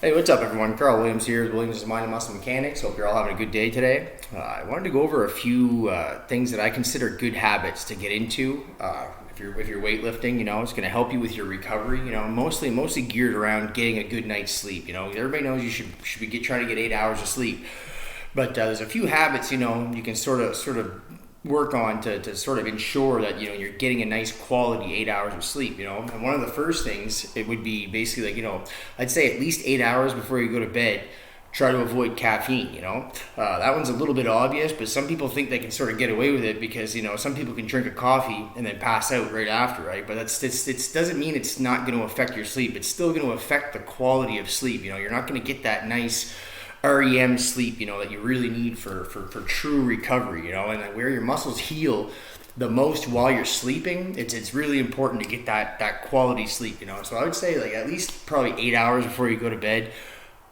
Hey, what's up, everyone? Carl Williams here with Williams' Mind and Muscle Mechanics. Hope you're all having a good day today. I wanted to go over a few things that I consider good habits to get into. If you're weightlifting, it's going to help you with your recovery. Mostly geared around getting a good night's sleep. Everybody knows you should be trying to get 8 hours of sleep, but there's a few habits you can sort of work on to sort of ensure that you're getting a nice quality 8 hours of sleep. And one of the first things, it would be basically like, I'd say at least 8 hours before you go to bed, try to avoid caffeine. That one's a little bit obvious, but some people think they can sort of get away with it because some people can drink a coffee and then pass out right after, right? But it doesn't mean it's not going to affect your sleep. It's still going to affect the quality of sleep. You're not going to get that nice REM sleep, that you really need for true recovery, and where your muscles heal the most while you're sleeping, it's really important to get that quality sleep, So I would say like at least probably 8 hours before you go to bed,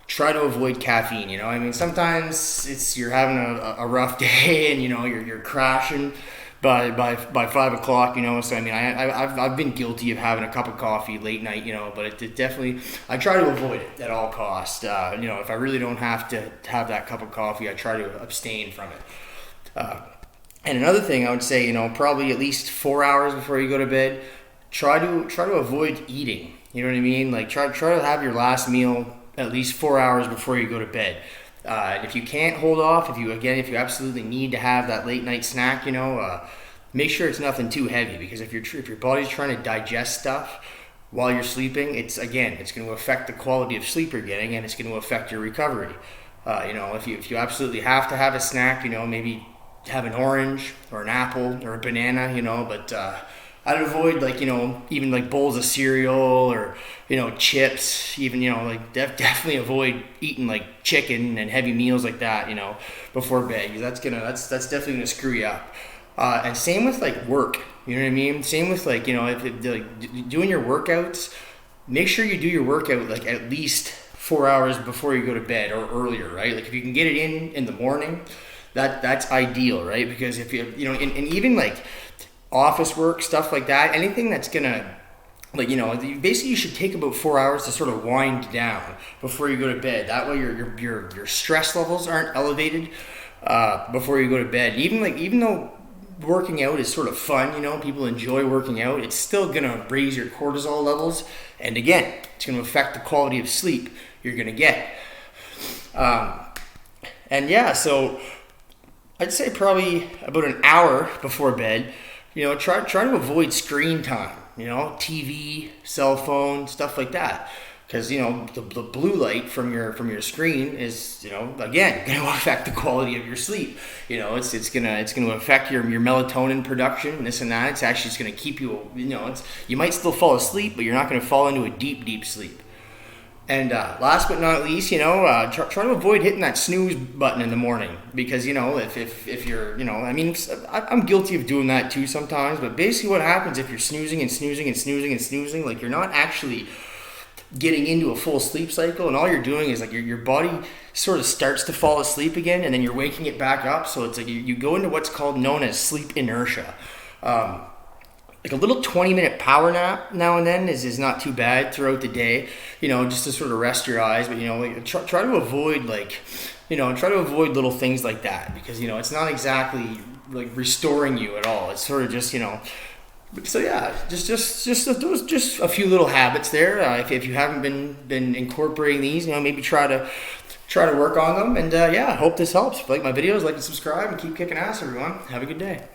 try to avoid caffeine, I mean, sometimes you're having a rough day and, you're crashing by 5 o'clock, So I mean, I've been guilty of having a cup of coffee late night, but it definitely, I try to avoid it at all costs. If I really don't have to have that cup of coffee, I try to abstain from it. And another thing I would say, probably at least 4 hours before you go to bed, try to avoid eating. You know what I mean? Like try to have your last meal at least 4 hours before you go to bed. And if you can't hold off, if you absolutely need to have that late night snack, make sure it's nothing too heavy, because if your body's trying to digest stuff while you're sleeping, it's going to affect the quality of sleep you're getting, and it's going to affect your recovery. If you absolutely have to have a snack, maybe have an orange or an apple or a banana, but I'd avoid even like bowls of cereal or chips, even definitely avoid eating like chicken and heavy meals like that before bed, because that's definitely gonna screw you up. And same with like work, you know what I mean? Same with if doing your workouts, make sure you do your workout like at least 4 hours before you go to bed or earlier, right? Like if you can get it in the morning, that's ideal, right? Because if and even like office work, stuff like that, anything that's gonna basically you should take about 4 hours to sort of wind down before you go to bed. That way your stress levels aren't elevated before you go to bed. Even though working out is sort of fun, people enjoy working out, it's still gonna raise your cortisol levels, and again, it's gonna affect the quality of sleep you're gonna get. And yeah, so I'd say probably about an hour before bed, try to avoid screen time, TV, cell phone, stuff like that. Because, the blue light from your screen is, again, going to affect the quality of your sleep. It's going to affect your melatonin production, and this and that. It's actually just going to keep you, you might still fall asleep, but you're not going to fall into a deep sleep. And last but not least, try to avoid hitting that snooze button in the morning, because if you're I'm guilty of doing that too sometimes. But basically, what happens if you're snoozing and snoozing and snoozing and snoozing, like you're not actually getting into a full sleep cycle, and all you're doing is like your body sort of starts to fall asleep again, and then you're waking it back up. So it's like you go into what's known as sleep inertia. Like a little 20-minute power nap now and then is not too bad throughout the day, just to sort of rest your eyes. But try to avoid little things like that, because it's not exactly like restoring you at all. It's sort of just So yeah, just a few little habits there. If you haven't been incorporating these, maybe try to work on them. And I hope this helps. If you like my videos, like and subscribe, and keep kicking ass, everyone. Have a good day.